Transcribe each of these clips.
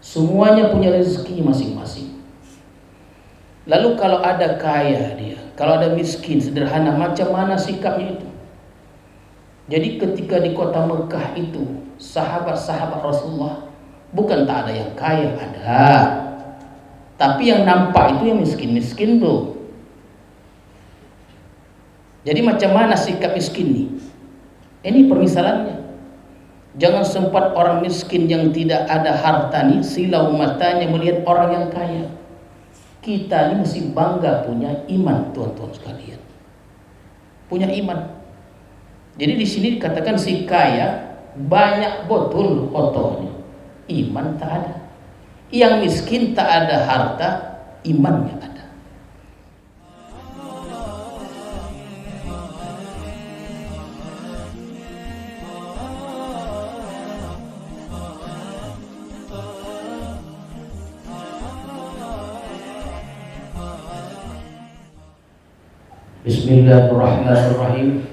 Semuanya punya rezeki masing-masing. Lalu kalau ada kaya dia, kalau ada miskin, sederhana, macam mana sikapnya itu? Jadi ketika di kota Mekah itu, sahabat-sahabat Rasulullah bukan tak ada yang kaya, ada. Tapi yang nampak itu yang miskin-miskin tuh. Jadi macam mana sikap miskin nih? Ini permisalannya. Jangan sempat orang miskin yang tidak ada harta nih silau matanya melihat orang yang kaya. Kita ini mesti bangga punya iman, tuan-tuan sekalian. Punya iman. Jadi di sini dikatakan si kaya banyak betul fotonya, iman tak ada. Yang miskin tak ada harta, imannya ada. Bismillahirrahmanirrahim.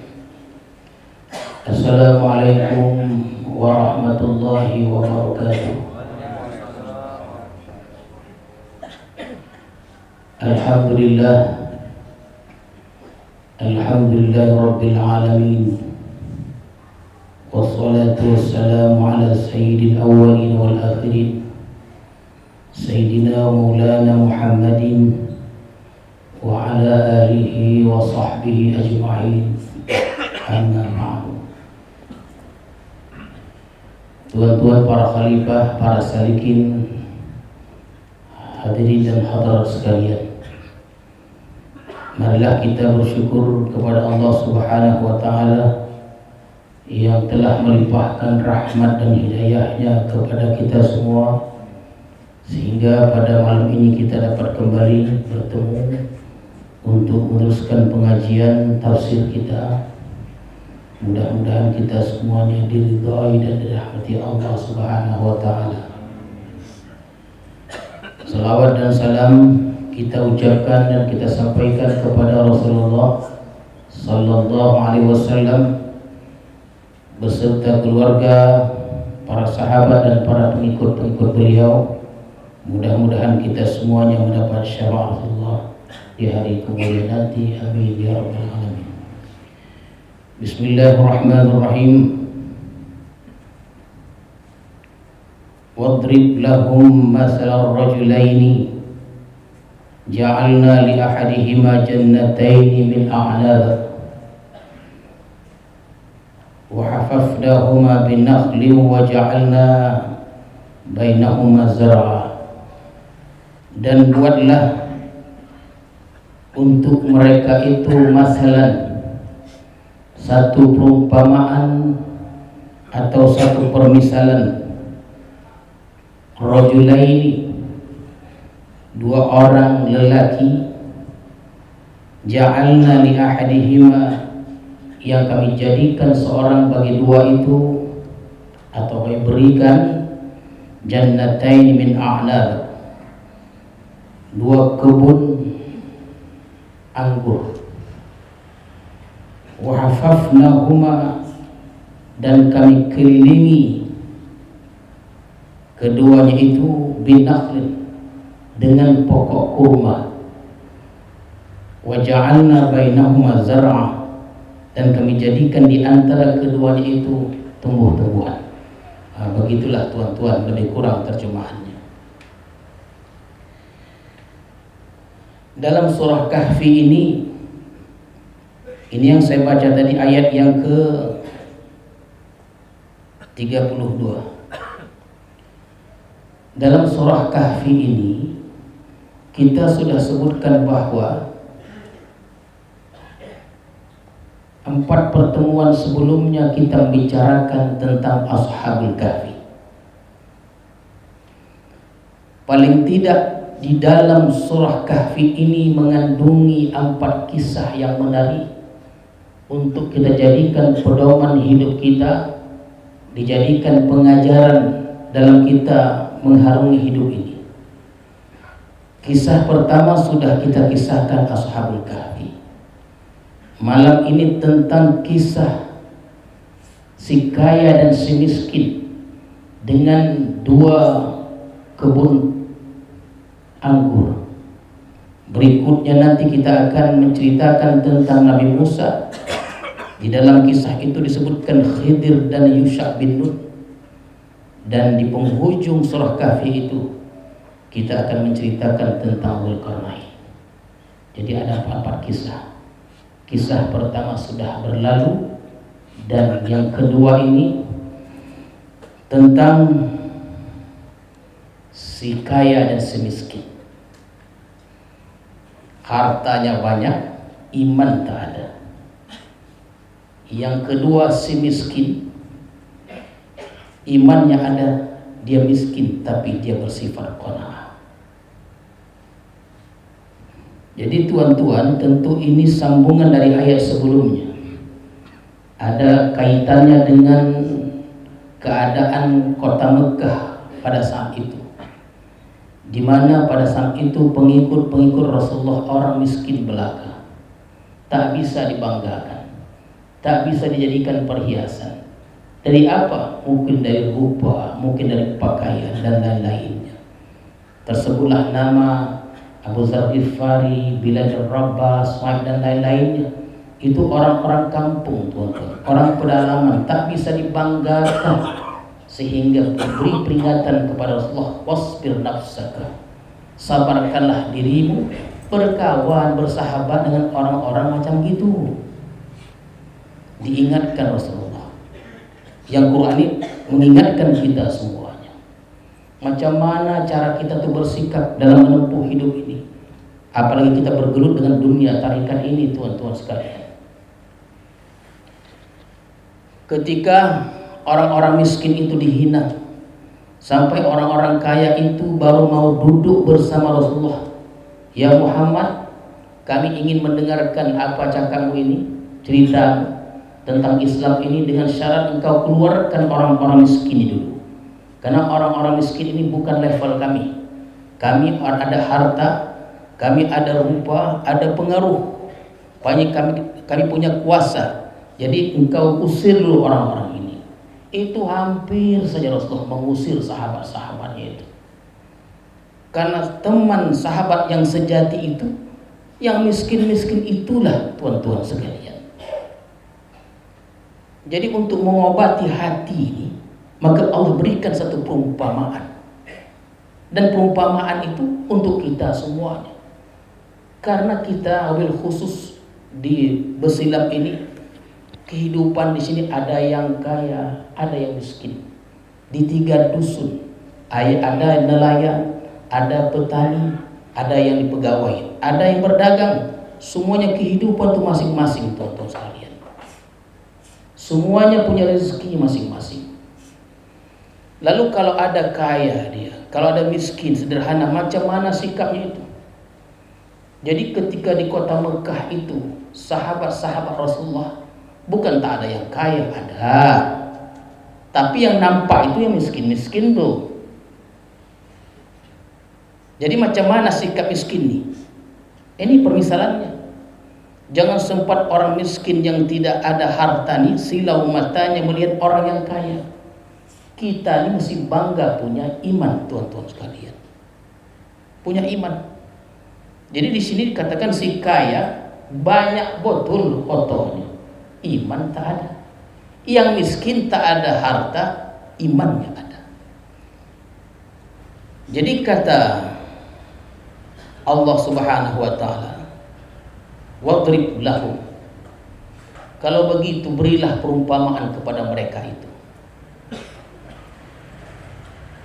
Assalamualaikum warahmatullahi wabarakatuh. Alhamdulillah Rabbil alamin. Wassalatu wassalamu ala sayyidil awwalin wal akhirin, Sayyidina Maulana Muhammadin wa ala alihi wa sahbihi ajma'in. Amma ba'du. Tuan-tuan para khalifah, para salikin, hadirin dan hadirat sekalian, marilah kita bersyukur kepada Allah Subhanahu wa taala yang telah melimpahkan rahmat dan hidayahnya kepada kita semua, sehingga pada malam ini kita dapat kembali bertemu untuk meneruskan pengajian tafsir kita. Mudah-mudahan kita semuanya diridhai dan dirahmati Allah Subhanahu wa taala. Salawat dan salam kita ucapkan dan kita sampaikan kepada Rasulullah sallallahu alaihi wasallam beserta keluarga, para sahabat dan para pengikut-pengikut beliau. Mudah-mudahan kita semuanya mendapat syafaatullah di hari kemudian nanti. Amin ya rabbal alamin. Bismillahirrahmanirrahim. Wadrib lahum mathalar rajulaini ja'alna li ahadihima jannataini min a'nab wa hafafnahuma binakhlin wa ja'alna bainahuma zar'a. Dan buatlah untuk mereka itu masalan, satu perumpamaan atau satu permisalan, rajulaini, dua orang lelaki, ja'alna li ahadihima, yang kami jadikan seorang bagi dua itu, atau kami berikan jannatain min a'nab, dua kebun anggur, wa hafafnahuma, dan kami kelilingi keduanya itu binakhlin, dengan pokok kurma, wa ja'alna bainahuma zar'a, dan kami jadikan di antara keduanya itu tumbuh-tumbuhan. Begitulah tuan-tuan lebih kurang terjemahannya. Dalam surah Kahfi ini yang saya baca tadi, ayat yang ke 32. Dalam surah Kahfi ini kita sudah sebutkan bahwa 4 pertemuan sebelumnya kita membicarakan tentang Ashabul Kahfi. Paling tidak di dalam surah Kahfi ini mengandungi 4 kisah yang menarik untuk kita jadikan pedoman hidup kita, dijadikan pengajaran dalam kita mengharungi hidup ini. Kisah pertama sudah kita kisahkan, Ashabul Kahfi. Malam ini tentang kisah si kaya dan si miskin, dengan 2 kebun anggur. Berikutnya nanti kita akan menceritakan tentang Nabi Musa. Di dalam kisah itu disebutkan Khidir dan Yusha bin Nun. Dan di penghujung surah Kahfi itu kita akan menceritakan tentang Dzulqarnain. Jadi ada 4 kisah. Kisah pertama sudah berlalu, dan yang kedua ini tentang si kaya dan si miskin. Hartanya banyak, iman tak ada. Yang kedua si miskin, imannya ada, dia miskin tapi dia bersifat qanaah. Jadi tuan-tuan, tentu ini sambungan dari ayat sebelumnya. Ada kaitannya dengan keadaan kota Mekah pada saat itu, di mana pada saat itu pengikut-pengikut Rasulullah orang miskin belaka, tak bisa dibanggakan, tak bisa dijadikan perhiasan. Dari apa? Mungkin dari rupa, mungkin dari pakaian dan lain-lainnya. Tersebutlah nama Abu Dzar Ghifari, Bilal Rabah, Suhaib dan lain-lainnya. Itu orang-orang kampung, tuan-tuan, orang pedalaman, tak bisa dibanggakan, sehingga beri peringatan kepada Rasulullah, wasbir nafsaka, sabarkanlah dirimu berkawan, bersahabat dengan orang-orang macam gitu. Diingatkan Rasulullah. Yang Quran ini mengingatkan kita semuanya, macam mana cara kita tuh bersikap dalam menempuh hidup ini. Apalagi kita bergelut dengan dunia tarikan ini, tuan-tuan sekalian. Ketika orang-orang miskin itu dihina, sampai orang-orang kaya itu baru mau duduk bersama Rasulullah. Ya Muhammad, kami ingin mendengarkan apa cakapmu ini, cerita tentang Islam ini, dengan syarat engkau keluarkan orang-orang miskin ini dulu. Karena orang-orang miskin ini bukan level kami. Kami ada harta, kami ada rupa, ada pengaruh. Kami punya kuasa. Jadi engkau usir dulu orang-orang ini. Itu hampir saja Rasulullah mengusir sahabat-sahabatnya itu. Karena teman sahabat yang sejati itu, yang miskin-miskin itulah, tuan-tuan sekalian. Jadi untuk mengobati hati ini, maka Allah berikan satu perumpamaan. Dan perumpamaan itu untuk kita semuanya. Karena kita wabil khusus di Besilam ini, kehidupan di sini ada yang kaya, ada yang miskin. Di 3 dusun, ada nelayan, ada petani, ada yang dipegawai, ada yang berdagang. Semuanya kehidupan itu masing-masing, tuan-tuan sekalian. Semuanya punya rezeki masing-masing. Lalu kalau ada kaya dia, kalau ada miskin, sederhana, macam mana sikapnya itu? Jadi ketika di kota Mekah itu, sahabat-sahabat Rasulullah bukan tak ada yang kaya, ada. Tapi yang nampak itu yang miskin-miskin tuh. Jadi macam mana sikap miskin nih? Ini permisalannya. Jangan sempat orang miskin yang tidak ada harta nih silau matanya melihat orang yang kaya. Kita ini mesti bangga punya iman, tuan-tuan sekalian. Punya iman. Jadi di sini dikatakan si kaya banyak betul fotonya, iman tak ada. Yang miskin tak ada harta, imannya ada. Jadi kata Allah Subhanahu wa taala, wadrib lahum. Kalau begitu berilah perumpamaan kepada mereka itu.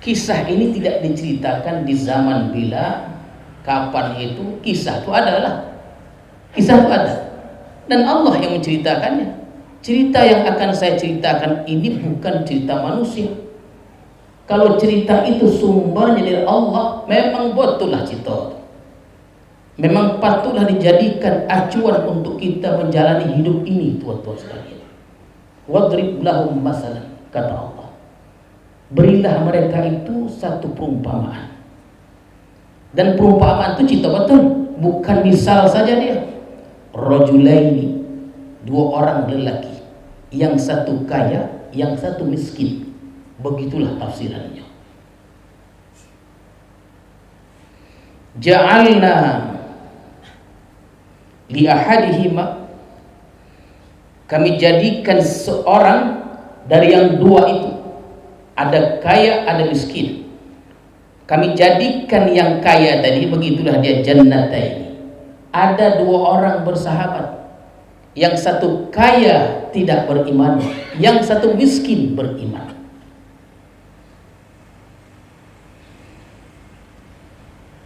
Kisah ini tidak diceritakan di zaman bila, kapan itu, kisah itu adalah. Kisah itu ada. Dan Allah yang menceritakannya. Cerita yang akan saya ceritakan ini bukan cerita manusia. Kalau cerita itu sumbernya dari Allah, memang betullah cerita. Memang patutlah dijadikan acuan untuk kita menjalani hidup ini, tuan-tuan sekalian. Wadrib lahum masalan, kata Allah. Berilah mereka itu satu perumpamaan. Dan perumpamaan itu cerita betul, bukan misal saja dia. Rajulaini, 2 orang lelaki, yang satu kaya, yang satu miskin. Begitulah tafsirannya. ja'alna li ahadihima, kami jadikan seorang dari yang dua itu, ada kaya ada miskin, kami jadikan yang kaya tadi, begitulah dia jannataini. Ada dua orang bersahabat, yang satu kaya tidak beriman, yang satu miskin beriman.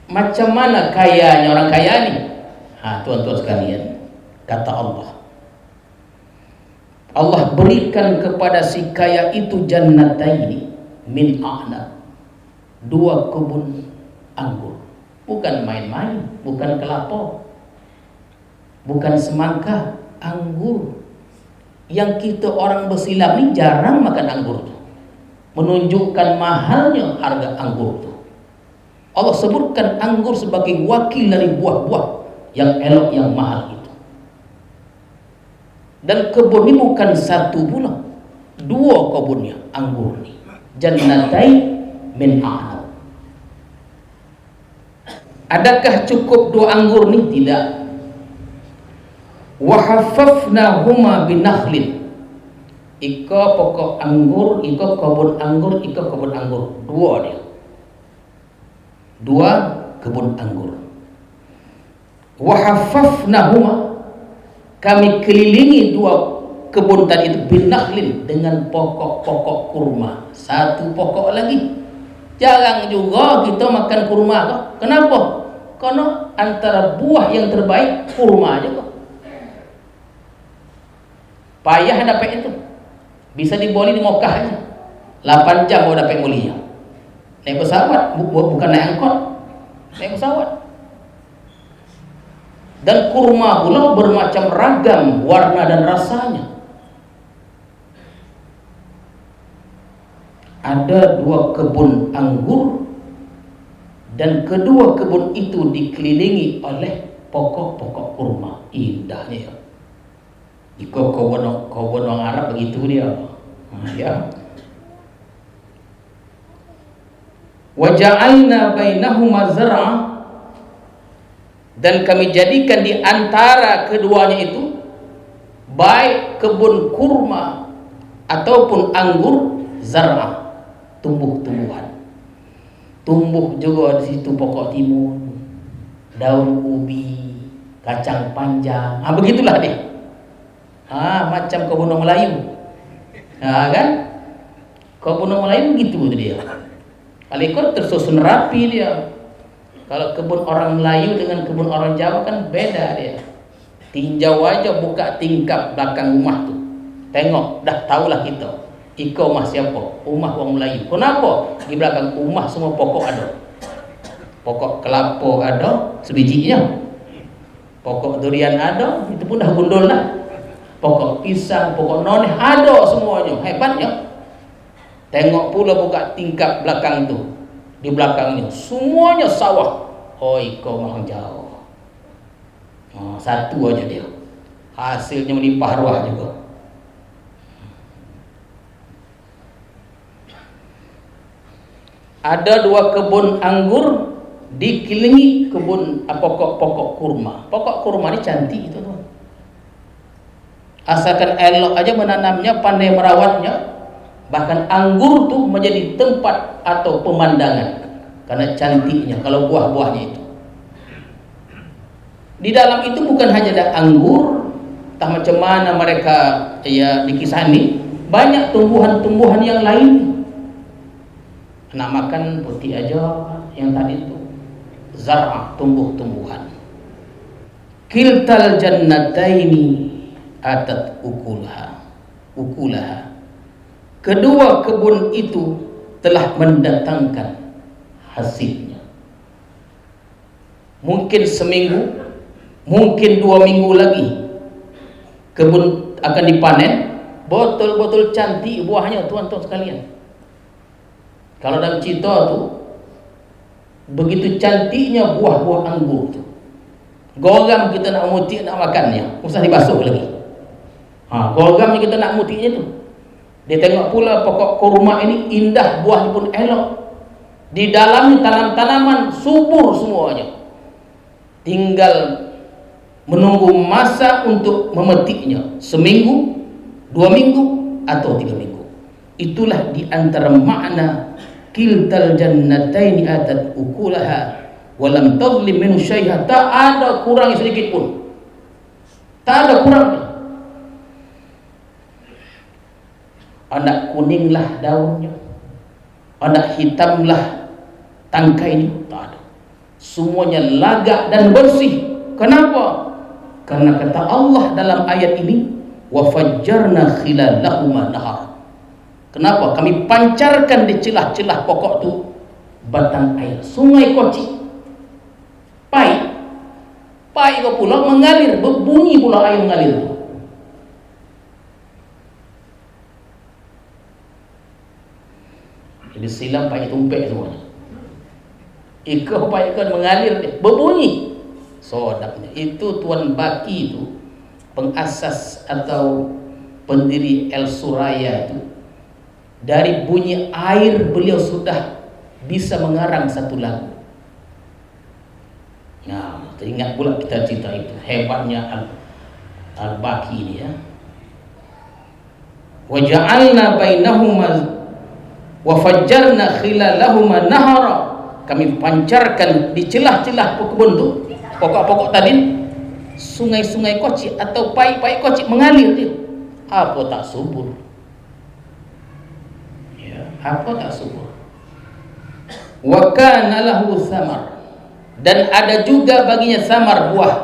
Macam mana kayanya orang kaya ini? Tuan-tuan sekalian, kata Allah berikan kepada si kaya itu jannataini min a'nab, dua kebun anggur. Bukan main-main, bukan kelapa, bukan semangka, anggur. Yang kita orang bersilam ni jarang makan anggur tu, menunjukkan mahalnya harga anggur tu. Allah sebutkan anggur sebagai wakil dari buah-buah yang elok, yang mahal itu. Dan kebun ini bukan satu pula, dua kebunnya anggur ni. Jannatai min a'nab. Adakah cukup dua anggur ni? Tidak. Wa haffafnahuma binakhlin. Ika pokok anggur, ika kebun anggur, ika kebun anggur. Dua dia. Dua kebun anggur. Wa haffafnahuma, kami kelilingi dua kebun tadi itu binakhlin, dengan pokok-pokok kurma. Satu pokok lagi. Jarang juga kita makan kurma kok. Kenapa? Karena antara buah yang terbaik kurma aja kok. Payah dapat itu. Bisa dibeli di Mekah aja. 8 jam mau dapat mulia. Naik pesawat, bukan naik angkot. Naik pesawat. Dan kurma pula bermacam ragam warna dan rasanya. Ada dua kebun anggur, dan kedua kebun itu dikelilingi oleh pokok-pokok kurma. Indahnya ya. Jika kebun orang Arab begitu dia. Ya. Wa ja'alna bainahuma zar'a, dan kami jadikan di antara keduanya itu, baik kebun kurma ataupun anggur, zar'a, tumbuh-tumbuhan. Tumbuh juga di situ pokok timun, daun ubi, kacang panjang. Begitulah dia. Macam kebun orang Melayu. Kan? Kebun orang Melayu begitu dia. Kalau ikut tersusun rapi dia. Kalau kebun orang Melayu dengan kebun orang Jawa kan beda dia. Tinjau aja buka tingkap belakang rumah tu, tengok dah tahulah kita iko rumah siapa, rumah orang Melayu. Kenapa? Di belakang rumah semua pokok ada. Pokok kelapa ada sebijinya, pokok durian ada, itu pun dah gundul lah. Pokok pisang, pokok noneh ada semuanya. Hebatnya. Tengok pula buka tingkap belakang tu, di belakangnya semuanya sawah. Iko orang Jawa. Satu aja dia, hasilnya melimpah ruah juga. Ada dua kebun anggur dikelilingi kebun pokok-pokok kurma. Pokok kurma ini cantik itu tuh. Asalkan elok aja menanamnya, pandai merawatnya. Bahkan anggur tuh menjadi tempat atau pemandangan karena cantiknya kalau buah-buahnya itu. Di dalam itu bukan hanya ada anggur, entah macam mana mereka ya dikisani, banyak tumbuhan-tumbuhan yang lain. Nak makan putih aja yang tadi itu, zar'a, tumbuh-tumbuhan. Kiltal jannataini atat ukulaha. Kedua kebun itu telah mendatangkan hasilnya. Mungkin seminggu, mungkin 2 minggu lagi kebun akan dipanen. Betul-betul cantik buahnya tuan-tuan sekalian. Kalau dalam cerita tu, begitu cantiknya buah-buah anggur tu. Goram kita nak mutik nak makannya, usah dibasuh lagi. Goram kita nak mutiknya tu. Dia tengok pula pokok kurma ini indah, buahnya pun elok. Di dalamnya tanam-tanaman subur semuanya. tinggal menunggu masa untuk memetiknya, seminggu, 2 minggu, atau 3 minggu. Itulah di antara makna kiltal jannataini atat ukulaha walam tadlim minhu syai'a. Tak ada kurang sedikit pun, tak ada kurangnya. Anak kuninglah daunnya, anak hitamlah tangkainya, tak ada. Semuanya lagak dan bersih. Kenapa? Karena kata Allah dalam ayat ini, wa fajjarna khilalahuma nahar. Kenapa? Kami pancarkan di celah-celah pokok itu batang air, sungai kocik. Pahit kau pula mengalir, berbunyi pula air mengalir itu. Jadi silam pahit tumpek semuanya. Ikut pahit kan mengalir dia, berbunyi. Sodaknya itu Tuan Baki itu, pengasas atau pendiri El Suraya itu, dari bunyi air beliau sudah bisa mengarang satu lagu. Nah, teringat pula kita cerita itu, hebatnya Al-Baki ini ya. Wa ja'alna bainahuma wa fajjarna khilalahuma nahara. Kami pancarkan di celah-celah kebun itu, pokok-pokok tadi, sungai-sungai kocik atau pai-pai kocik mengalir dia. Apa tak subur? Ya, apa tak subur? Wa kana lahu samar. Dan ada juga baginya samar, buah.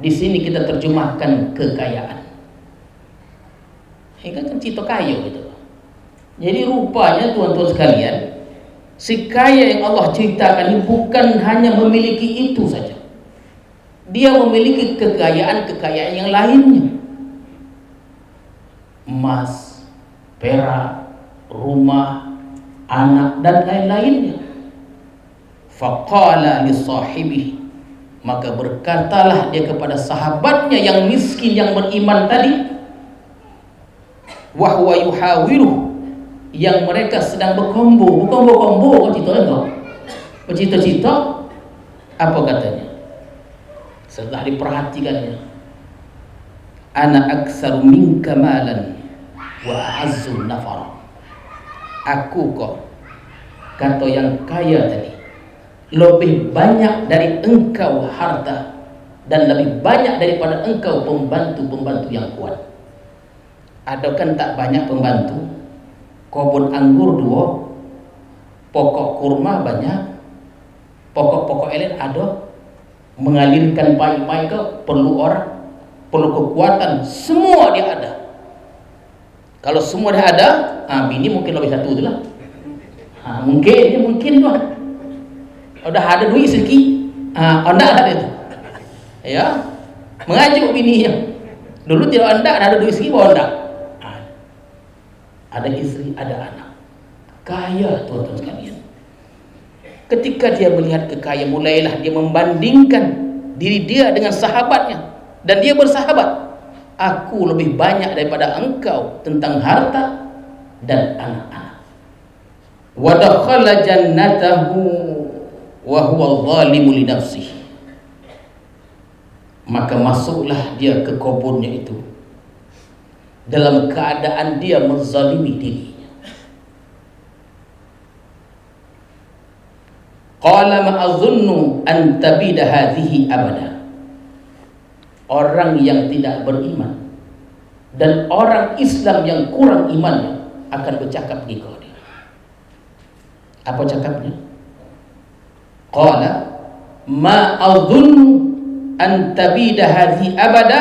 Di sini kita terjemahkan kekayaan. Ini kan cerita kaya gitu. Jadi rupanya tuan-tuan sekalian, si kaya yang Allah ceritakan ini bukan hanya memiliki itu saja. Dia memiliki kekayaan-kekayaan yang lainnya. Emas, perak, rumah, anak, dan lain-lainnya. Faqala li sahibihi, maka berkatalah dia kepada sahabatnya yang miskin yang beriman tadi, wa huwa yuhawiruh, yang mereka sedang berkombo bercita-cita. Apa katanya? Setelah diperhatikannya, ana aksaru minka malan wa a'azzu nafara. Aku kok, kata yang kaya tadi, lebih banyak dari engkau harta, dan lebih banyak daripada engkau pembantu-pembantu yang kuat. Ada kan tak banyak pembantu, kebun anggur 2, pokok kurma banyak, pokok-pokok lain ada, mengalirkan pai-pai ke perlu orang, perlu kekuatan, semua dia ada. Kalau semua dia ada, bini mungkin lebih satu tu lah. Mungkin tuan. Udah ada duit sedikit, anda ada itu. Ya, mengajuk bininya. Dulu tidak ada duit sedikit, bawa anda. Ada istri, ada anak. Kaya tuan-tuan sekalian. Ketika dia melihat kekayaan, mulailah dia membandingkan diri dia dengan sahabatnya, dan dia bersahabat. Aku lebih banyak daripada engkau tentang harta dan anak-anak. Wa dakhala jannatahu wa huwa zalimu li nafsihi. Maka masuklah dia ke kebunnya itu dalam keadaan dia menzalimi dirinya. Qala ma azunnu an tabida hadhihi abada. Orang yang tidak beriman dan orang Islam yang kurang imannya akan bercakap begini dia. Apa cakapnya? Qala ma azunnu an tabida hadhihi abada.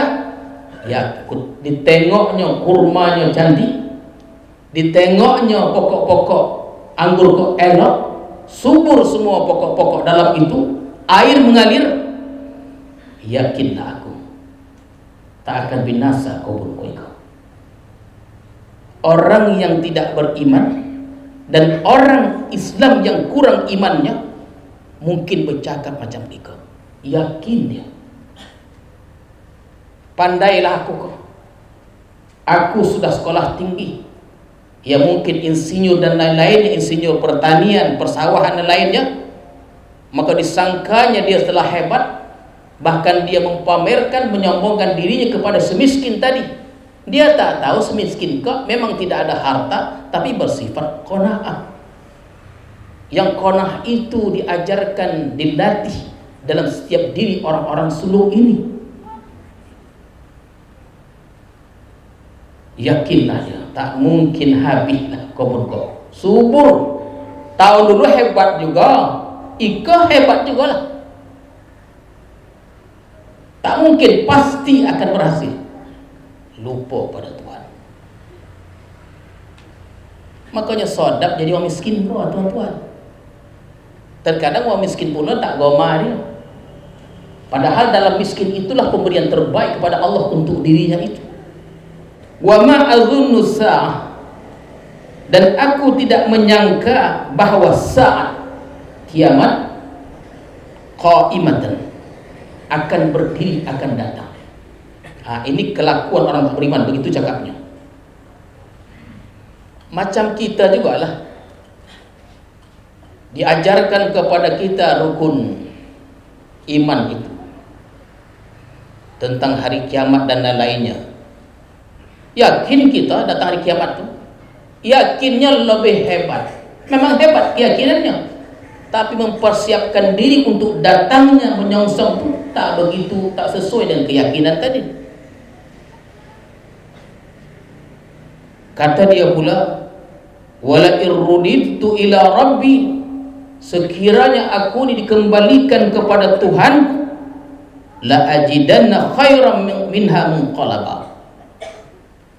Ya, ditengoknya kurmanya cantik, ditengoknya pokok-pokok anggur kok elok, subur semua pokok-pokok dalam itu, air mengalir. Yakinlah aku tak akan binasa kebunmu itu. Orang yang tidak beriman dan orang Islam yang kurang imannya mungkin bercakap macam itu. Yakin dia. Pandailah aku sudah sekolah tinggi, ya mungkin insinyur dan lain-lainnya, insinyur pertanian, persawahan dan lainnya, maka disangkanya dia setelah hebat, Bahkan dia mempamerkan, menyombongkan dirinya kepada semiskin tadi. Dia tak tahu semiskin kok memang tidak ada harta, tapi bersifat qanaah. Yang qanaah itu diajarkan, dilatih dalam setiap diri orang-orang suluk ini. Yakinlah ya, tak mungkin habislah kubur kau. Subur. Tahu dulu hebat juga. Ika hebat juga lah. Tak mungkin, pasti akan berhasil. Lupa pada Tuhan. Makanya sodap jadi orang miskin pula, tuan-tuan. Terkadang orang miskin pula tak goma dia. Padahal dalam miskin itulah pemberian terbaik kepada Allah untuk dirinya itu. Wa ma azunnu sa'ah, dan aku tidak menyangka bahwa saat kiamat qaimatan, akan berdiri, akan datang. Ini kelakuan orang beriman, begitu cakapnya. Macam kita juga lah, diajarkan kepada kita rukun iman itu, tentang hari kiamat dan lain-lainnya. Yakin kita datang hari kiamat itu? Yakinnya lebih hebat. Memang hebat keyakinannya, tapi mempersiapkan diri untuk datangnya menyongsong itu tak begitu, tak sesuai dengan keyakinan tadi. Kata dia pula, wala irruditu ila rabbi, sekiranya aku ini dikembalikan kepada Tuhanku, la ajidanna khairan minha munqalaba,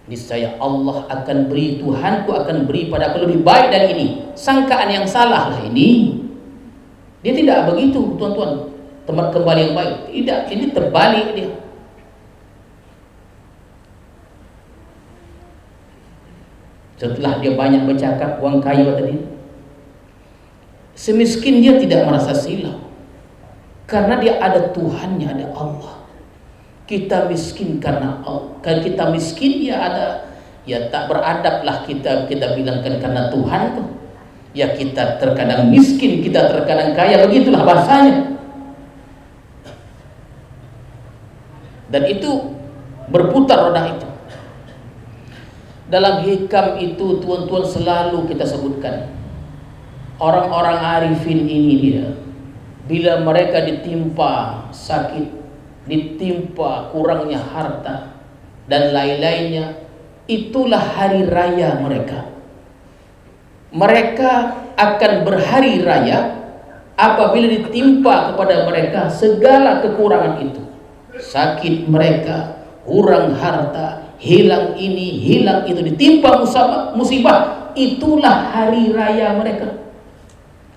niscaya Allah akan beri, Tuhanku akan beri pada aku lebih baik dari ini. Sangkaan yang salah lah ini. Dia tidak begitu, tuan-tuan, tempat kembali yang baik. Tidak, ini terbalik dia. Setelah dia banyak bercakap uang kaya tadi, semiskin dia tidak merasa silau, karena dia ada Tuhannya, ada Allah. Kita miskin karena Allah. Kalau kita miskin ya ada, ya tak beradablah kita bilangkan karena Tuhan tuh. Ya kita terkadang miskin, kita terkadang kaya, begitulah bahasanya. Dan itu berputar roda itu. Dalam hikam itu, tuan-tuan, selalu kita sebutkan, orang-orang arifin ini dia, bila mereka ditimpa sakit, ditimpa kurangnya harta dan lain-lainnya, itulah hari raya mereka. Mereka akan berhari raya apabila ditimpa kepada mereka segala kekurangan itu. Sakit mereka, kurang harta, hilang ini, hilang itu, ditimpa musibah, itulah hari raya mereka.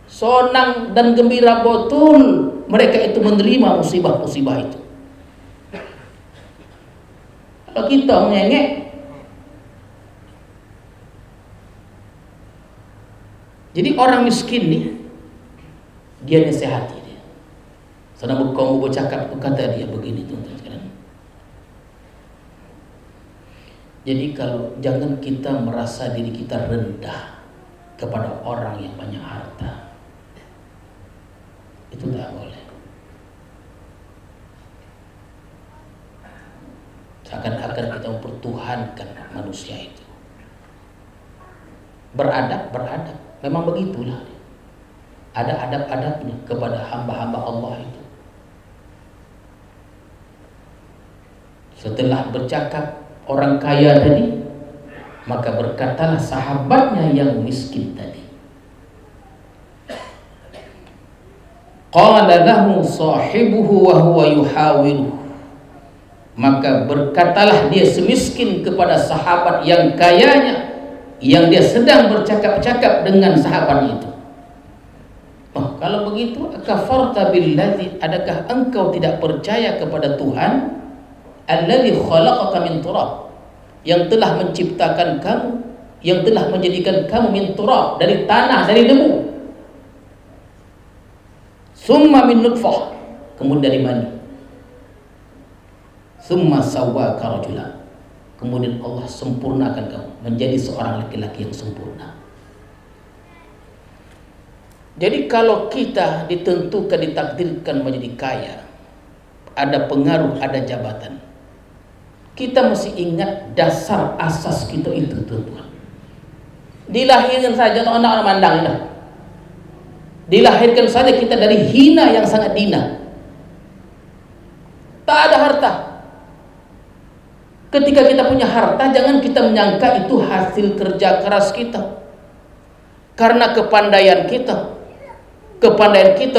Senang dan gembira betul mereka itu menerima musibah-musibah itu. Kalau kita mengengek, jadi orang miskin nih, dia nasihati dia. Sedang kamu bercakap, kata dia begini, tuan-tuan sekalian. Jadi kalau jangan kita merasa diri kita rendah kepada orang yang banyak harta. Itu tak boleh. Seakan-akan kita mempertuhankan manusia itu. Beradab. Memang begitulah. Ada adab-adabnya kepada hamba-hamba Allah itu. Setelah bercakap orang kaya tadi, maka berkatalah sahabatnya yang miskin tadi. Qala lahu sahibuhu wa huwa yuhawiruhu, maka berkatalah dia semiskin kepada sahabat yang kayanya, yang dia sedang bercakap-cakap dengan sahabat itu. Oh, kalau begitu, akafarta billadzi, adakah engkau tidak percaya kepada Tuhan alladzi khalaqaka min turab, yang telah menciptakan kamu, yang telah menjadikan kamu min turab, dari tanah, dari debu, summa min nutfah, kemudian dari mani, summa sawwaka rajula, kemudian Allah sempurnakan kamu menjadi seorang laki-laki yang sempurna. Jadi kalau kita ditentukan, ditakdirkan menjadi kaya, ada pengaruh, ada jabatan. Kita mesti ingat dasar asas kita itu, tuan-tuan. Dilahirkan saja anak-anak mandang dah. Dilahirkan saja kita dari hina yang sangat dina. Tak ada harta. Ketika kita punya harta, jangan kita menyangka itu hasil kerja keras kita. Karena kepandaian kita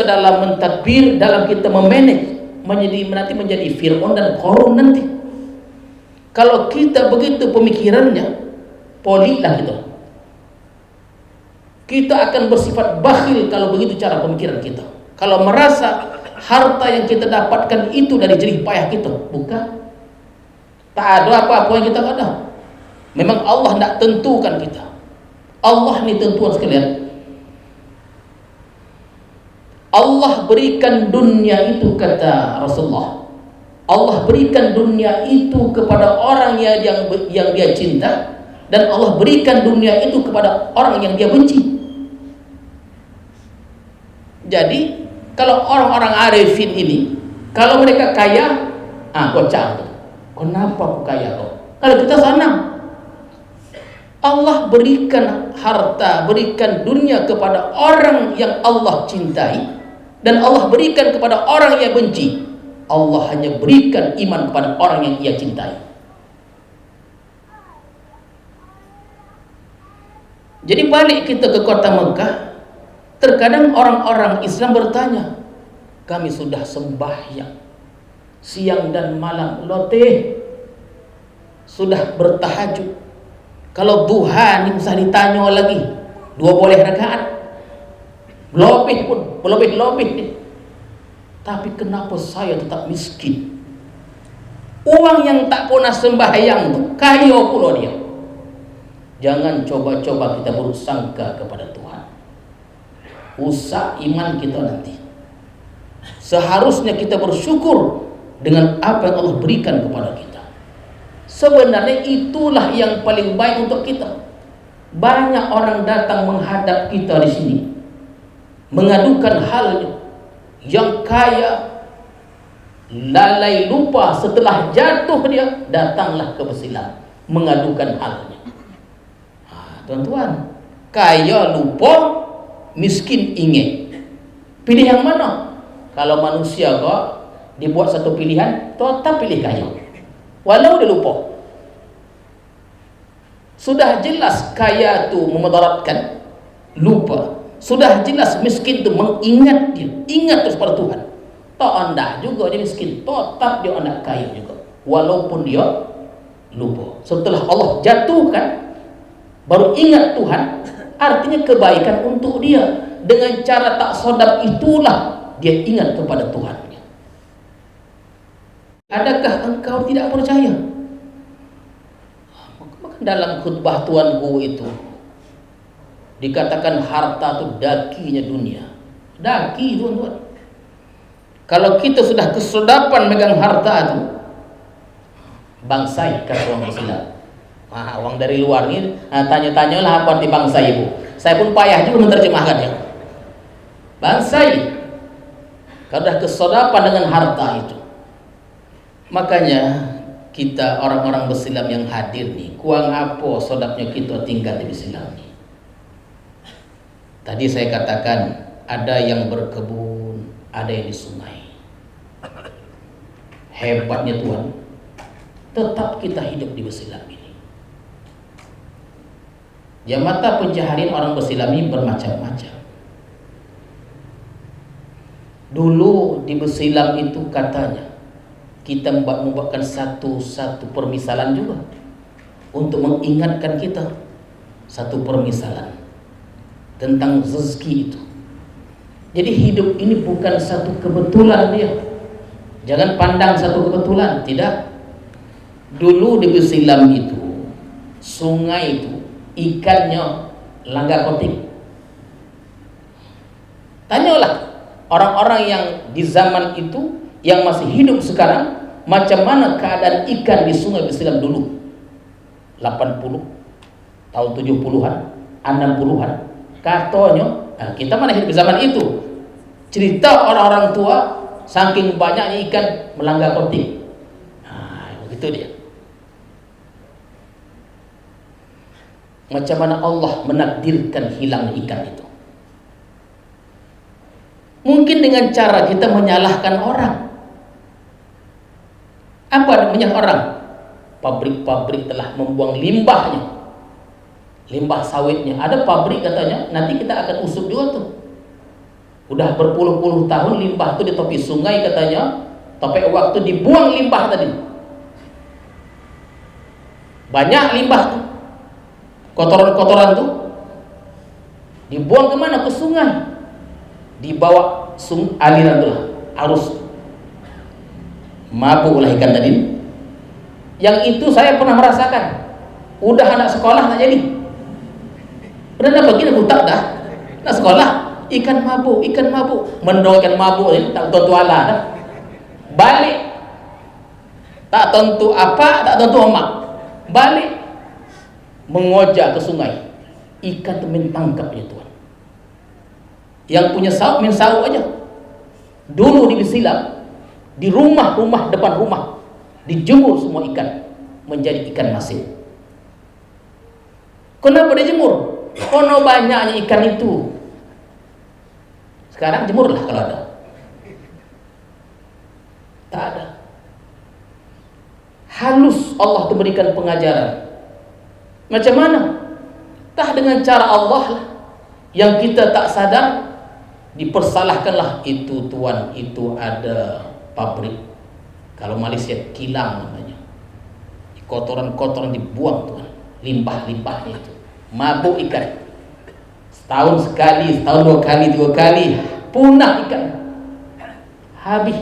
dalam mentadbir, dalam kita memanage, nanti menjadi Fir'aun dan Qarun nanti. Kalau kita begitu pemikirannya, poliklah kita. Kita akan bersifat bakhil kalau begitu cara pemikiran kita. Kalau merasa harta yang kita dapatkan itu dari jerih payah kita, bukan. Tak ada apa-apa yang kita ada. Memang Allah tidak tentukan kita. Allah ni tentuan sekalian. Allah berikan dunia itu, kata Rasulullah, Allah berikan dunia itu kepada orang yang dia cinta, dan Allah berikan dunia itu kepada orang yang dia benci. Jadi kalau orang-orang arifin ini, kalau mereka kaya, kocak tu. Kenapa aku kaya kau? Kalau kita senang. Allah berikan harta, berikan dunia kepada orang yang Allah cintai, dan Allah berikan kepada orang yang benci. Allah hanya berikan iman kepada orang yang ia cintai. Jadi balik kita ke kota Mekah, terkadang orang-orang Islam bertanya, kami sudah sembahyang siang dan malam, loteh, sudah bertahajud. Kalau duha ni usah ditanya lagi, 12 rakaat, lebih pun, lebih ni. Tapi kenapa saya tetap miskin? Orang yang tak pernah sembahyang tu kaya pula dia. Jangan coba-coba kita buruk sangka kepada Tuhan. Usah iman kita nanti. Seharusnya kita bersyukur dengan apa yang Allah berikan kepada kita. Sebenarnya itulah yang paling baik untuk kita. Banyak orang datang menghadap kita di sini, mengadukan halnya. Yang kaya lalai lupa, setelah jatuh dia datanglah ke Besilam mengadukan halnya. Tuan-tuan, kaya lupa, miskin ingat. Pilih yang mana? Kalau manusia kok dibuat satu pilihan, tetap pilih kaya, walau dia lupa. Sudah jelas kaya tu memudaratkan, lupa. Sudah jelas miskin tu mengingat dia, ingat terus pada Tuhan. Tak anda juga dia miskin, tetap dia anak kaya juga, walaupun dia lupa. Setelah Allah jatuhkan, baru ingat Tuhan, artinya kebaikan untuk dia. Dengan cara tak sedap itulah dia ingat kepada Tuhannya. Adakah engkau tidak percaya? Maka dalam khutbah tuanku itu dikatakan harta itu dakinya dunia. Daki, tuan-tuan. Kalau kita sudah kesedapan megang harta itu, bangsai, kata orang Islam. Orang dari luar ni tanya-tanyalah apa arti bangsai, ibu. Saya pun payah juga menerjemahkan ya. Bangsai. Kalau sudah kesedapan dengan harta itu. Makanya kita orang-orang Besilam yang hadir ni, kuang apa sodapnya kita tinggal di Besilam ni. Tadi saya katakan ada yang berkebun, ada yang di sungai. Hebatnya Tuhan, tetap kita hidup di Besilam ini. Ya, mata pencaharian orang Besilam ini bermacam-macam. Dulu di Besilam itu katanya kita membuatkan satu permisalan juga untuk mengingatkan kita satu permisalan tentang rezeki itu. Jadi hidup ini bukan satu kebetulan dia. Jangan pandang satu kebetulan, tidak. Dulu di Besilam itu, sungai itu ikannya langgar koting. Tanyalah orang-orang yang di zaman itu yang masih hidup sekarang, macam mana keadaan ikan di sungai Besilam dulu. 80, tahun 70-an, 60-an. Katanya, kita mana hidup di zaman itu. Cerita orang-orang tua, saking banyaknya ikan melanggar koting. Nah, begitu dia. Macam mana Allah menakdirkan hilang ikan itu? Mungkin dengan cara kita menyalahkan orang. Apa menyalahkan orang? Pabrik-pabrik telah membuang limbahnya, limbah sawitnya. Ada pabrik katanya nanti kita akan usut juga tuh. Udah berpuluh-puluh tahun limbah itu di tepi sungai katanya, tapi waktu dibuang limbah tadi banyak limbah tuh, kotoran-kotoran tuh dibuang kemana? Ke sungai, dibawa aliran tuh lah, arus. Mabuk lah ikan tadi. Yang itu saya pernah merasakan. Udah anak sekolah tak jadi. Udah nak begini butak dah. Nak sekolah, ikan mabuk. Mendong ikan mabuk ni tak tentu ala dah. Balik. Tak tentu apa, tak tentu omak. Balik. Mengojak ke sungai. Ikan tu main tangkap je tuan. Yang punya sauk main sauk aja. Dulu di Bisilam, di rumah-rumah depan rumah dijemur semua ikan menjadi ikan masin. Kenapa dijemur? Kono banyaknya ikan itu. Sekarang jemurlah kalau ada. Tak ada. Halus Allah tu berikan pengajaran. Macam mana? Tah dengan cara Allah lah, yang kita tak sadar dipersalahkanlah. Itu tuan, itu ada pabrik. Kalau Malaysia kilang namanya. Kotoran-kotoran dibuang tuan, limbah-limbahnya itu. Mabuk ikan. Setahun sekali, setahun 2 kali, 3 kali punah ikan. Habis.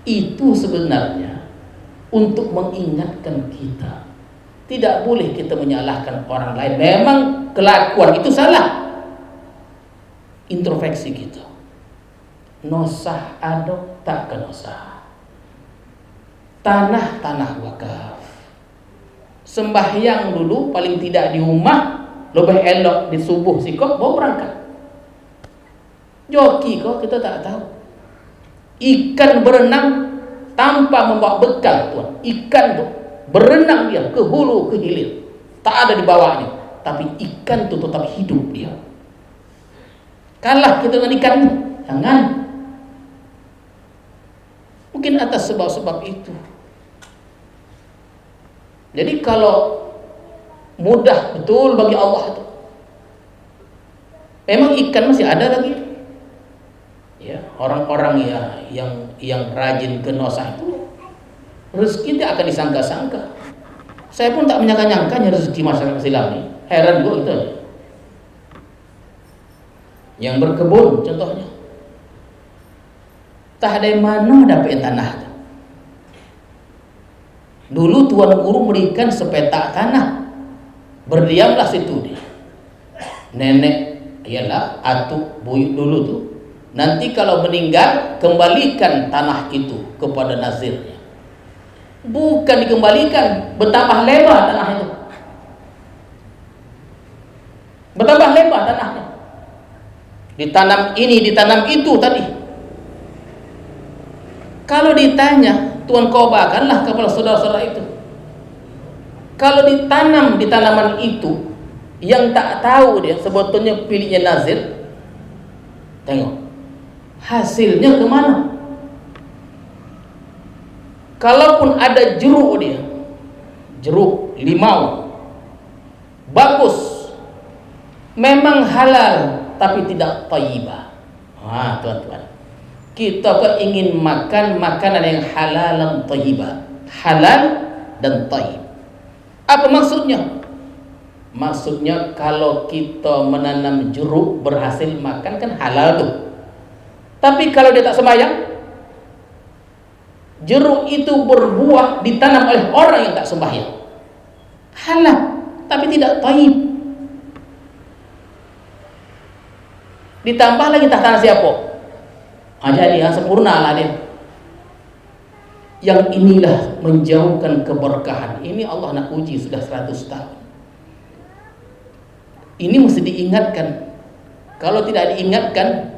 Itu sebenarnya untuk mengingatkan kita. Tidak boleh kita menyalahkan orang lain. Memang kelakuan itu salah. Introspeksi kita. Nosah adok tak kenosah. Tanah wakaf. Sembahyang dulu paling tidak di rumah, lebih elok di subuh sikok baru berangkat. Joki kok kita tak tahu. Ikan berenang tanpa membawa bekal tuan. Ikan tu berenang dia ke hulu ke hilir, tak ada di bawahnya, tapi ikan tu tetap hidup dia. Kalah kita dengan ikan tu? Jangan. Mungkin atas sebab-sebab itu. Jadi kalau mudah betul bagi Allah itu, memang ikan masih ada lagi. Ya, orang-orang yang rajin ke nosah itu rezeki tidak akan disangka-sangka. Saya pun tak menyangka-nyangkanya rezeki masyarakat Silam ini. Heran juga itu. Yang berkebun contohnya, tak ada mana dapat tanah. Dulu tuan guru berikan sepetak tanah, berdiamlah situ dia. Nenek ialah atuk buyut dulu tu, nanti kalau meninggal kembalikan tanah itu kepada nazirnya. Bukan dikembalikan, bertambah lebar tanah itu, bertambah lebar tanahnya. Ditanam ini, ditanam itu tadi. Kalau ditanya, Tuan kobarkanlah kepada saudara-saudara itu. Kalau ditanam di tanaman itu, yang tak tahu dia sebetulnya pilihnya nazir, tengok hasilnya kemana. Kalaupun ada jeruk dia, jeruk limau, bagus, memang halal, tapi tidak thayyibah. Tuan-tuan, kita ingin makan makanan yang halal dan thayyibah. Halal dan thayyib. Apa maksudnya? Maksudnya kalau kita menanam jeruk berhasil makan kan halal tuh. Tapi kalau dia tak sembahyang, jeruk itu berbuah ditanam oleh orang yang tak sembahyang, halal tapi tidak thayyib. Ditambah lagi tak tanah siapa? Jadi sempurna lah dia. Yang inilah menjauhkan keberkahan. Ini Allah nak uji sudah 100 tahun. Ini mesti diingatkan. Kalau tidak diingatkan,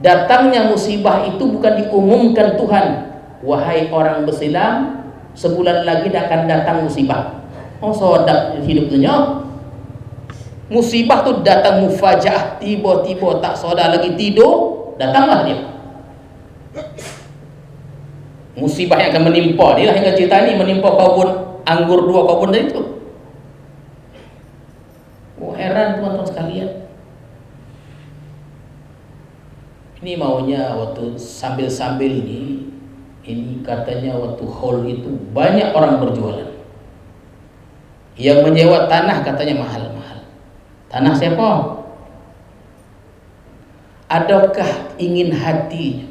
Datangnya musibah itu bukan diumumkan Tuhan, wahai orang berislam, sebulan lagi akan datang musibah. Oh, sodak hidupnya. Musibah tu datang mufajaah, tiba-tiba tak sodak lagi tidur, datanglah dia. Musibah yang akan menimpa dia lah yang cerita ni, menimpa kebun anggur 2 kebun tadi tu. Oh, heran tuan-tuan sekalian. Ini maunya waktu sambil-sambil ini katanya waktu hall itu banyak orang berjualan. Yang menyewa tanah katanya mahal-mahal. Tanah siapa? Adakah ingin hati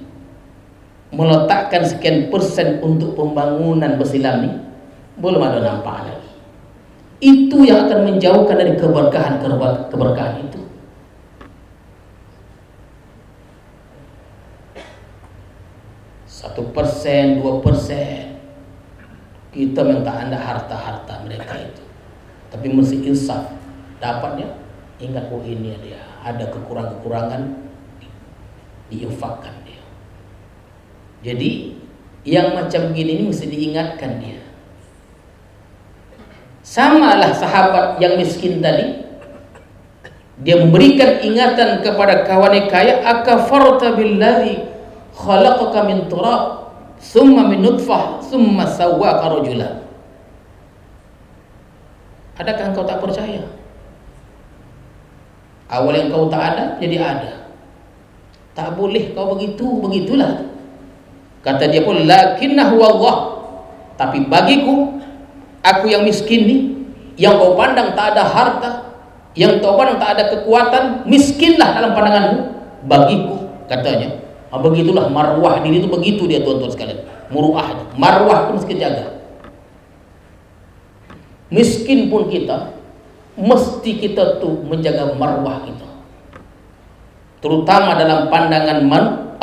meletakkan sekian persen untuk pembangunan Bersilam ni? Belum ada nampak lagi. Itu yang akan menjauhkan dari keberkahan itu. 1%, 2%. Kita minta anda harta-harta mereka itu, tapi mesti insaf. Dapatnya, ingat ini dia ada kekurangan diinfakkan dia. Jadi yang macam gini ini mesti diingatkan dia. Samalah sahabat yang miskin tadi, dia memberikan ingatan kepada kawannya kaya, akafarta billadzi khalaqaka min turab summa min nutfah summa sawwaka rajula. Adakah engkau tak percaya? Awal yang kau tak ada jadi ada. Tak boleh kau begitulah. Kata dia pun, lakinnahu Allah, tapi bagiku, aku yang miskin ni, yang kau pandang tak ada harta, yang kau pandang tak ada kekuatan, miskinlah dalam pandanganmu. Bagiku, katanya, begitulah marwah diri itu, begitu dia tuan-tuan sekalian. Muruah, marwah pun mesti jaga. Miskin pun kita, mesti kita tuh menjaga marwah kita, terutama dalam pandangan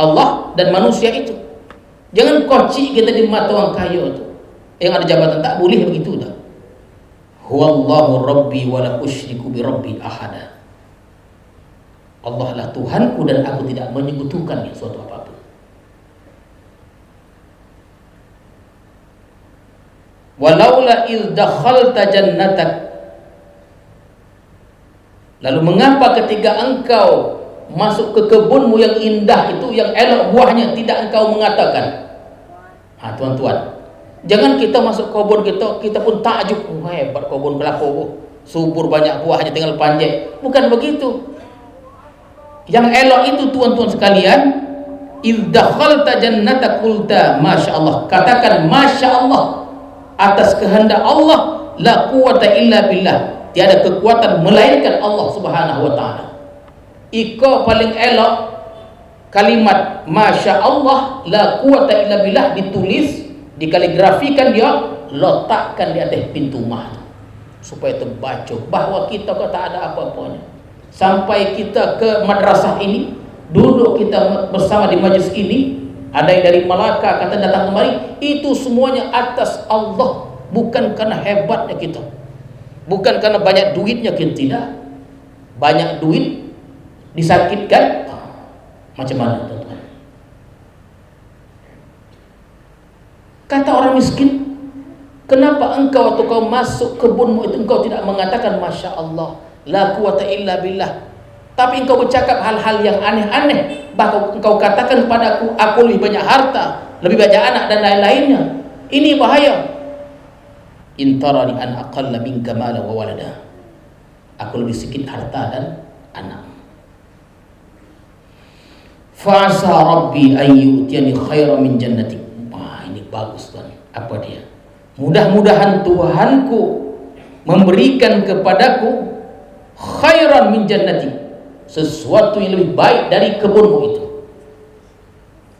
Allah dan manusia itu. Jangan kocik kita di mata orang kaya itu, yang ada jabatan, tak boleh begitu dah. Huwallahu rabbi wa la usyriku bi rabbi ahada. Allah lah Tuhanku dan aku tidak menyekutukannya suatu apapun. Walaula idh dakhalta jannatak, lalu mengapa ketika engkau masuk ke kebunmu yang indah itu, yang elok buahnya, tidak engkau mengatakan, tuan-tuan, jangan kita masuk kebun kita pun takjub, hebat kebun kelapa, subur banyak buahnya tinggal panjat. Bukan begitu. Yang elok itu tuan-tuan sekalian, idh dakhalta jannatak qulta masyaallah, katakan masyaallah, atas kehendak Allah, la quwata illa billah, tiada kekuatan melainkan Allah Subhanahu wa taala. Iko paling elok kalimat Masya Allah la quwata illa billah ditulis, dikaligrafikan, dia letakkan di atas pintu rumah supaya terbaca bahwa kita kok tak ada apa-apanya. Sampai kita ke madrasah ini, duduk kita bersama di majlis ini, ada yang dari Malaka kata datang kemari, itu semuanya atas Allah, bukan karena hebatnya kita, bukan karena banyak duitnya kita, tidak. Banyak duit disakitkan, macam mana tuan-tuan? Kata orang miskin, kenapa engkau waktu kau masuk kebunmu itu engkau tidak mengatakan Masya Allah la quwata illa billah, tapi engkau bercakap hal-hal yang aneh-aneh, bahkan engkau katakan kepada aku lebih banyak harta, lebih banyak anak dan lain-lainnya. Ini bahaya. Intarani an aqalla minka mala wa walada, aku lebih sedikit harta dan anak. Fa'asa rabbi ayyutiyani khairan min jannatik. Wah, ini bagus tuan. Apa dia? Mudah-mudahan Tuhanku memberikan kepadaku khairan min jannatik, sesuatu yang lebih baik dari kebunmu itu.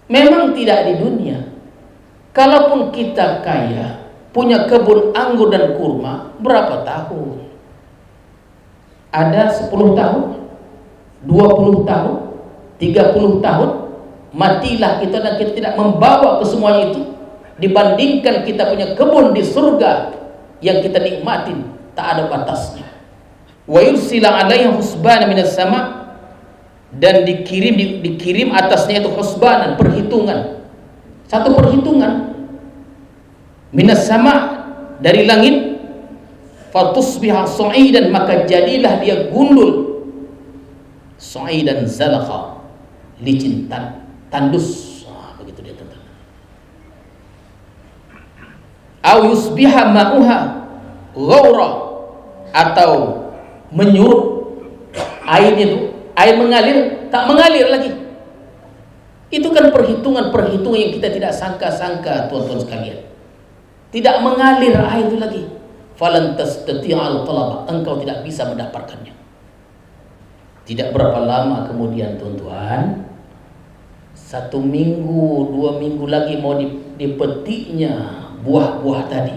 Memang tidak di dunia. Kalaupun kita kaya, punya kebun anggur dan kurma, berapa tahun? Ada 10 tahun, 20 tahun, 30 tahun, matilah kita dan kita tidak membawa ke semuanya itu, dibandingkan kita punya kebun di surga yang kita nikmatin tak ada batasnya. Wa yursila 'alaiha husbana minas sama', dan dikirim atasnya itu husbanan, perhitungan, satu perhitungan minas sama, dari langit, fatusbiha su'idan, maka jadilah dia gundul, su'idan zalqa, licin tandus. Begitu dia tentang. Au yusbiha ma'uha ghaura, atau menyuruh airnya itu, air mengalir tak mengalir lagi. Itu kan perhitungan yang kita tidak sangka-sangka, tuan-tuan sekalian. Tidak mengalir air itu lagi. Falan tastati'al talaba, engkau tidak bisa mendapatkannya. Tidak berapa lama kemudian, tuan-tuan, 1 minggu 2 minggu lagi mau dipetiknya buah-buah tadi.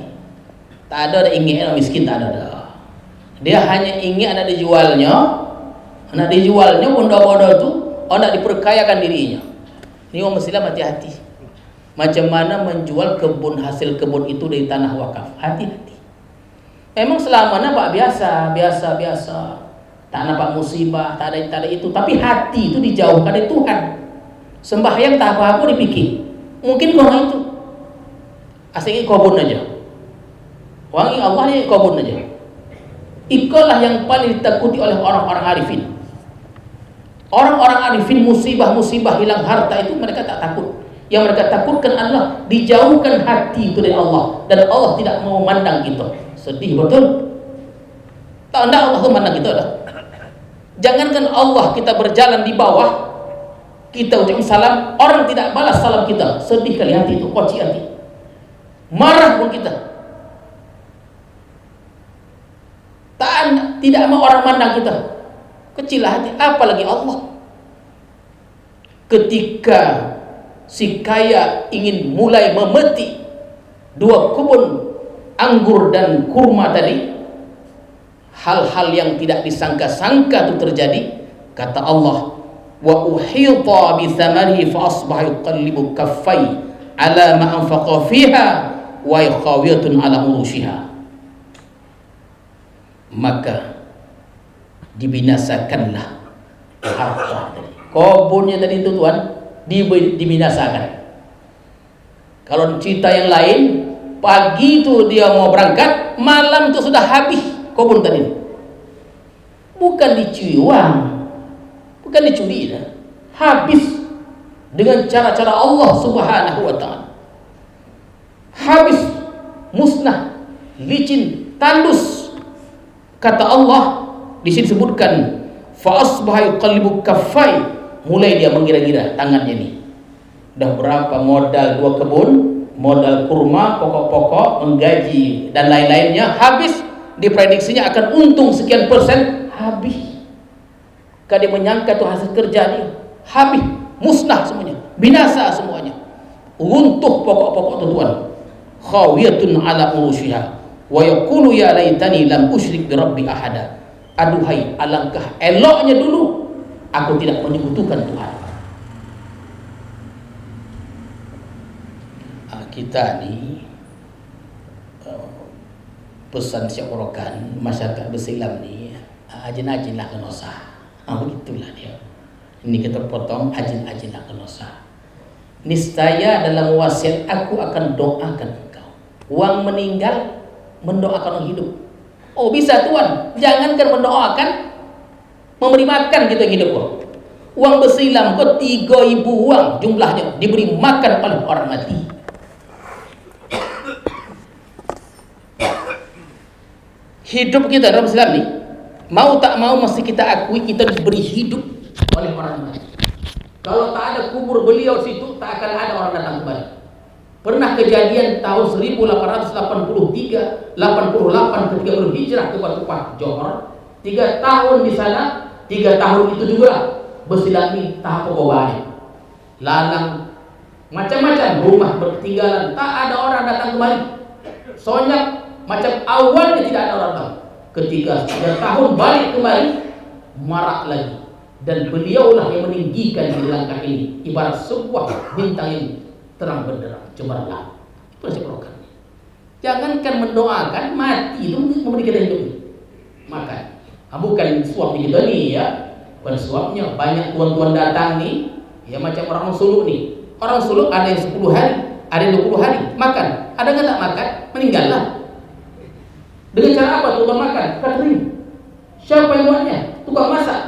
Tak ada ingin miskin, tak ada. Dia hanya ingin ada dijualnya, bodoh-bodoh itu, nak diperkayakan dirinya. Ini orang Muslim hati-hati. Macam mana menjual kebun, hasil kebun itu dari tanah wakaf. Hati-hati. Memang selamanya Pak biasa. Tak nampak musibah, tak ada itu. Tapi hati itu dijauhkan dari Tuhan. Sembahyang tak apa-apa dipikir. Mungkin orang itu asik kebun aja. Wangi Allah ni kebun aja. Itulah yang paling ditakuti oleh orang-orang arifin. Orang-orang arifin, musibah-musibah hilang harta itu mereka tak takut. Yang mereka takutkan adalah dijauhkan hati itu dari Allah, dan Allah tidak mau memandang kita. Sedih betul. Tak ada Allah tu mandang kita dah. Jangankan Allah, kita berjalan di bawah, kita ucap salam, orang tidak balas salam kita, sedih kali hati itu, koci hati. Marah pun kita. Tidak mau orang mandang kita. Kecil hati, apalagi Allah. Ketika si kaya ingin mulai memetik 2 kebun anggur dan kurma tadi, hal-hal yang tidak disangka-sangka itu terjadi. Kata Allah, wa uhita bi thamarihi fa asbaha yuqallibu kaffai ala ma anfaqa fiha wa khawiyatun ala urushiha. Maka dibinasakanlah harta tadi. Kebunnya tadi itu tuan dibinasakan. Kalau cerita yang lain, pagi itu dia mau berangkat, malam itu sudah habis kebun tadi. Bukan dicuri uang, bukan dicuri, habis dengan cara-cara Allah Subhanahu wa ta'ala. Habis, musnah, licin, tandus. Kata Allah di sini disebutkan fa asbaha yuqallibu kaffai, mulai dia mengira-gira tangannya ini. Dah berapa modal 2 kebun, modal kurma, pokok-pokok, menggaji dan lain-lainnya, habis. Diprediksinya akan untung sekian persen, habis. Dia menyangka itu hasil kerja dia, habis, musnah semuanya, binasa semuanya, runtuh pokok-pokok tuan. Khawiyatun ala urushiha wa yaqulu ya laitani lam usyrik bi rabbi ahada. Aduhai, alangkah eloknya dulu aku tidak menyekutukan Tuhan. Kita ni pesan syakurakan masyarakat bersilam ni, ajin-ajin lah kena sah. Begitulah dia. Ini kita potong, ajin-ajin lah kena sah. Niscaya dalam wasiat aku akan doakan engkau. Uang meninggal, mendoakan orang hidup. Oh bisa tuan, jangankan mendoakan, memberi makan kita yang hidup. Uang bersilam kau 3.000 uang jumlahnya, diberi makan oleh orang mati. Hidup kita dalam Islam ni, mau tak mau mesti kita akui kita diberi hidup oleh orang mati. Kalau tak ada kubur beliau situ, tak akan ada orang datang kembali. Pernah kejadian tahun 1883, 88 ketika berhijrah ke Batu Pahat, Johor. 3 tahun di sana, 3 tahun itu juga bersilami tahap pembawaan. Lalang, macam-macam rumah berketinggalan, tak ada orang datang kembali. Sonyak macam awalnya tidak ada orang datang. Ketika 3 tahun balik kembali, marak lagi. Dan beliaulah yang meninggikan di langkah ini, ibarat sebuah bintang yang terang benderang, cemerlang. Itu saya program. Jangankan mendoakan, mati itu memberikan hidup. Makan. Bukan suami kita ni ya. Pada sebabnya banyak tuan-tuan datang nih, ya macam orang suluk nih. Orang suluk ada yang 10 hari, ada yang 20 hari makan. Ada yang tak makan, meninggallah. Dengan cara apa tuan makan? Catering. Siapa yang buatnya? Tukang masak.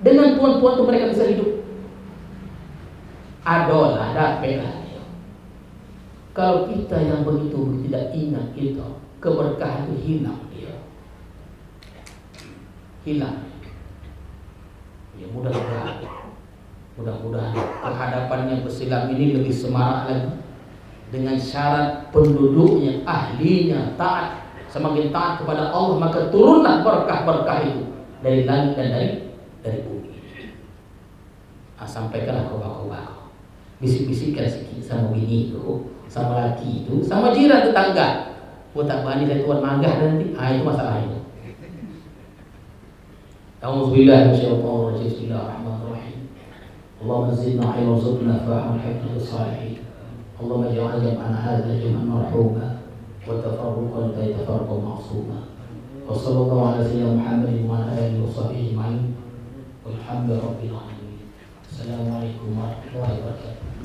Dengan tuan-tuan itu mereka bisa hidup. Adalah, dapatlah. Kalau kita yang begitu tidak ingat itu, keberkahan itu hilang dia. Hilang. Ya mudah-mudahan kehadapannya bersilam ini lebih semarak lagi dengan syarat penduduknya, ahlinya taat. Semakin taat kepada Allah maka turunlah berkah-berkah itu dari langit dan dari bumi. Sampaikanlah kau bisik-bisikkan sikit sama bini itu, sama laki itu, sama jiran tetangga. Tak berani dari tuan manggah nanti. Itu masalah itu. A'udzubillahi minasyaitonir rajim. Bismillahirrahmanirrahim. Allahumma zidna ilman warzuqna fahman hifdhas salihin. Allahumma ij'al jam'ana hadza jam'an marhuma wa tafarruqan la tafarraqu ma'suma. Wa sallallahu ala sayyidina Muhammadin wa ala alihi wa sahbihi ajma'in. Walhamdulillahi rabbil alamin. Assalamualaikum warahmatullahi wabarakatuh.